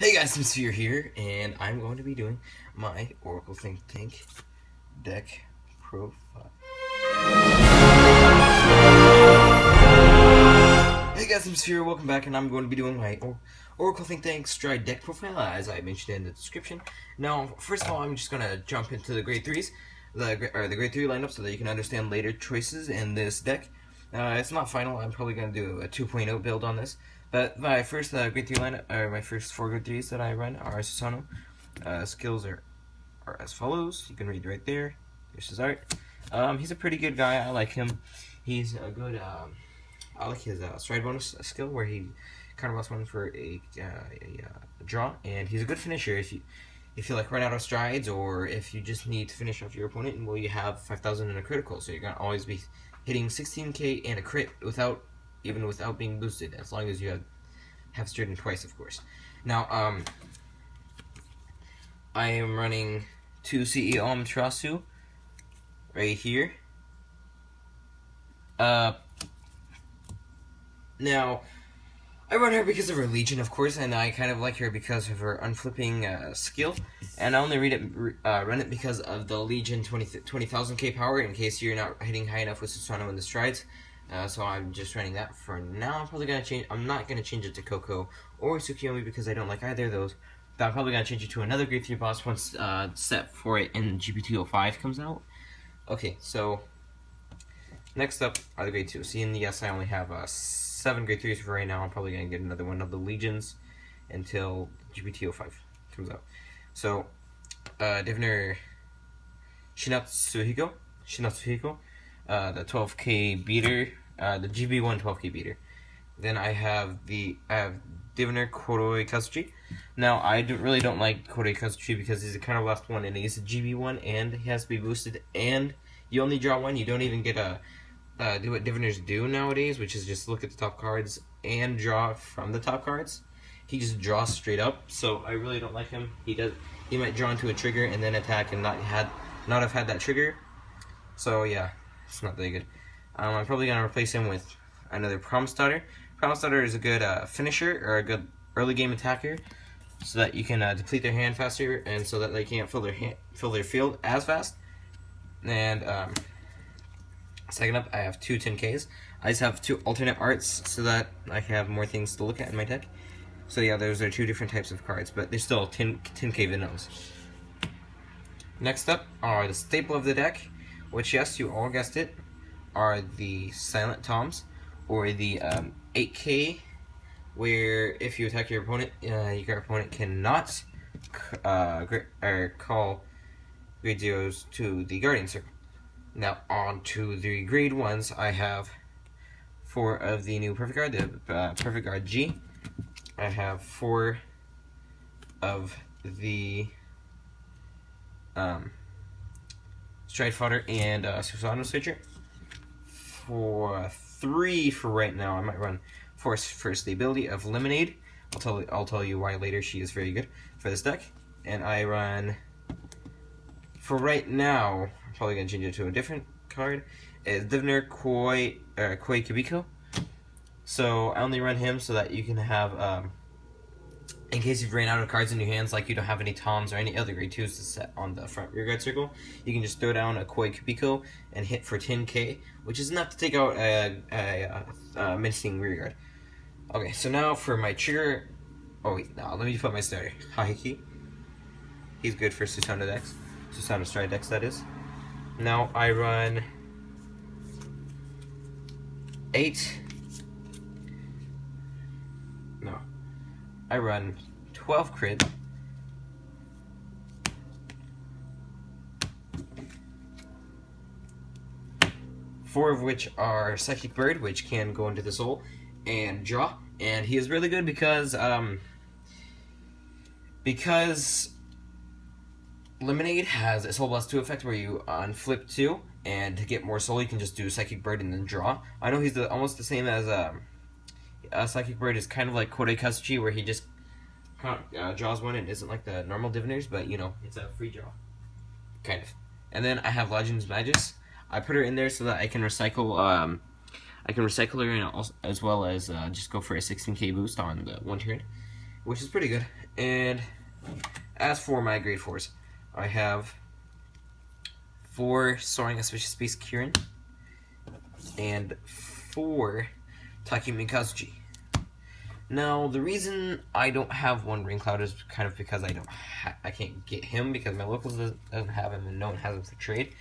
Hey guys, Sphere here, and I'm going to be doing my Oracle Think Tank deck profile. Hey guys, Sphere, welcome back, and I'm going to be doing my Oracle Think Tank Stride deck profile, as I mentioned in the description. Now, first of all, I'm just going to jump into the Grade 3s, the Grade 3 lineup, so that you can understand later choices in this deck. It's not final, I'm probably going to do a 2.0 build on this. But my first Grade 3 lineup, or my first 4 Grade 3s that I run are Susano. Skills are as follows. You can read right there. Here's his art. He's a pretty good guy. I like him. He's a good. I like his stride bonus skill, where he kind of lost one for a draw, and he's a good finisher. If you like run out of strides, or if you just need to finish off your opponent, and well, you have 5,000 in a critical, so you're gonna always be hitting 16k and a crit without being boosted, as long as you have striden twice, of course. Now, I am running 2 CE Amaterasu right here. Now, I run her because of her Legion, of course, and I kind of like her because of her unflipping skill. And I only run it because of the Legion 20,000k power, in case you're not hitting high enough with Susano in the strides. So I'm just running that for now. I'm probably gonna change. I'm not gonna change it to Coco or Tsukiyomi because I don't like either of those. But I'm probably gonna change it to another Grade 3 boss once set for it in GPT-05 comes out. Okay, so next up are the Grade 2. Seeing yes, I only have 7 Grade 3s for right now. I'm probably gonna get another one of the Legions until GPT-05 comes out. So Diviner Shinatsuhiko, the 12k beater. The GB1 12k beater. Then I have Diviner Koroi Kazuchi. Now, I really don't like Koroi Kazuchi because he's the kind of last one, and he's a GB1, and he has to be boosted, and you only draw one. You don't even get do what diviners do nowadays, which is just look at the top cards and draw from the top cards. He just draws straight up, so I really don't like him. He might draw into a trigger and then attack and not have had that trigger. So yeah, it's not very good. I'm probably going to replace him with another Promise Daughter. Promise Daughter is a good finisher, or a good early game attacker, so that you can deplete their hand faster, and so that they can't fill their field as fast. And second up, I have 2 10Ks. I just have 2 alternate arts, so that I can have more things to look at in my deck. So yeah, those are 2 different types of cards, but they're still 10K Venos. Next up are the staple of the deck, which, yes, you all guessed it, are the Silent Toms, or the 8K, where if you attack your opponent, your opponent cannot call Grade 0s to the Guardian Circle. Now, on to the Grade 1s, I have 4 of the new Perfect Guard, the Perfect Guard G. I have 4 of the Stride Fodder and Susano Switcher. For 3 for right now, I might run first the ability of Lemonade. I'll tell you why later. She is very good for this deck. And I run, for right now, I'm probably gonna change it to a different card. Is Diviner Koi Kibiko. So I only run him so that you can have in case you've ran out of cards in your hands, like you don't have any Toms or any other Grade 2s to set on the front rear guard circle, you can just throw down a Koi Kubiko and hit for 10k, which is enough to take out a menacing rear guard. Okay, so now for my trigger. Oh wait, no, let me put my starter. Hahiki. He's good for Susano decks. Susano Stride decks, that is. Now I run 8. No. I run 12 crit, 4 of which are Psychic Bird, which can go into the soul and draw. And he is really good because Lemonade has a Soul Blast 2 effect where you unflip 2, and to get more soul you can just do Psychic Bird and then draw. I know he's almost the same as Psychic Bird is kind of like Koroi Kazuchi, where he just draws one and isn't like the normal diviners, but you know, it's a free draw. Kind of. And then I have Legends Magus. I put her in there so that I can recycle her, and also, as well as just go for a 16k boost on the one turn. which is pretty good. And as for my grade 4s, I have 4 Soaring Auspicious Beast Kirin and 4 Takumi Kazuchi. Now, the reason I don't have one Rain Cloud is kind of because I can't get him because my locals doesn't have him and no one has him for trade.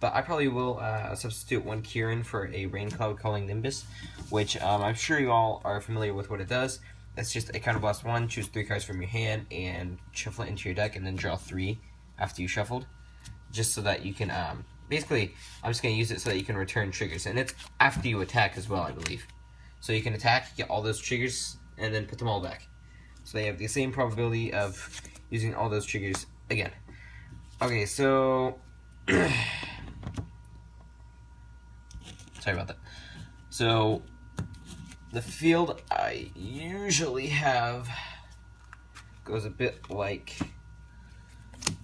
But I probably will substitute one Kirin for a Rain Cloud Calling Nimbus, which I'm sure you all are familiar with what it does. It's just a Counterblast 1, choose 3 cards from your hand and shuffle it into your deck and then draw 3 after you shuffled. Just so that you can, basically, I'm just going to use it so that you can return triggers. And it's after you attack as well, I believe. So you can attack, get all those triggers, and then put them all back. So they have the same probability of using all those triggers again. Okay, so... Sorry about that. So, the field I usually have goes a bit like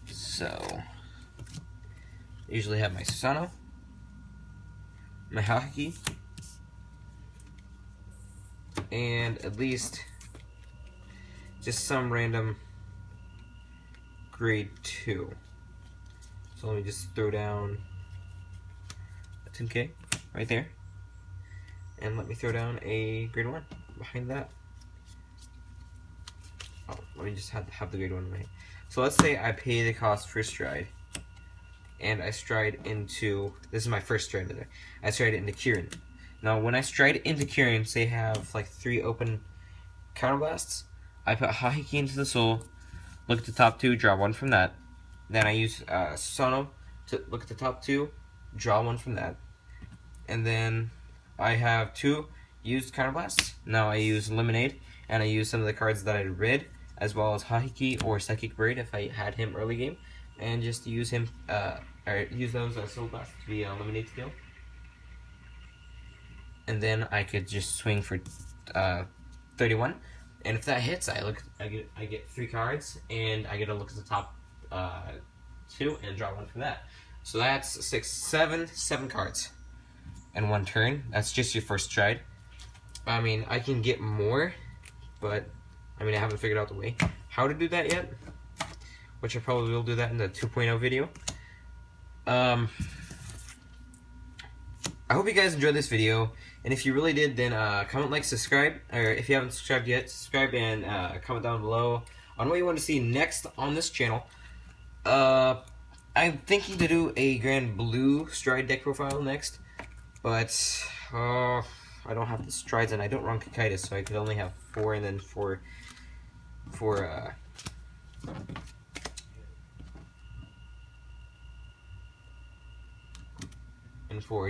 so. I usually have my Susano, my Haki, and at least just some random grade 2. So let me just throw down a 10K right there. And let me throw down a grade 1 behind that. Oh, let me just have the grade 1 in my hand. So let's say I pay the cost for Stride. And I stride into, this is my first stride in there. I stride into Kirin. Now when I stride into Kirin, say I have like 3 open counterblasts, I put Hahiki into the soul, look at the top 2, draw 1 from that. Then I use Sono to look at the top 2, draw 1 from that. And then I have 2 used counterblasts. Now I use Lemonade, and I use some of the cards that I read, as well as Hahiki or Psychic Braid if I had him early game, and just use him, or use those as Soul Blast to be a Lemonade skill. And then I could just swing for 31, and if that hits, I get 3 cards, and I get to look at the top 2 and draw 1 from that. So that's 7 cards in 1 turn. That's just your first stride. I mean, I can get more, but I mean, I haven't figured out the way how to do that yet, which I probably will do that in the 2.0 video. I hope you guys enjoyed this video, and if you really did, then comment, like, subscribe, or if you haven't subscribed yet, subscribe and comment down below on what you want to see next on this channel. I'm thinking to do a Grand Blue Stride deck profile next, but I don't have the strides and I don't run Kakaitis, so I could only have 4 and then 4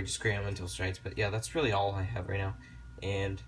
just Grand Elemental strides. But yeah, that's really all I have right now, and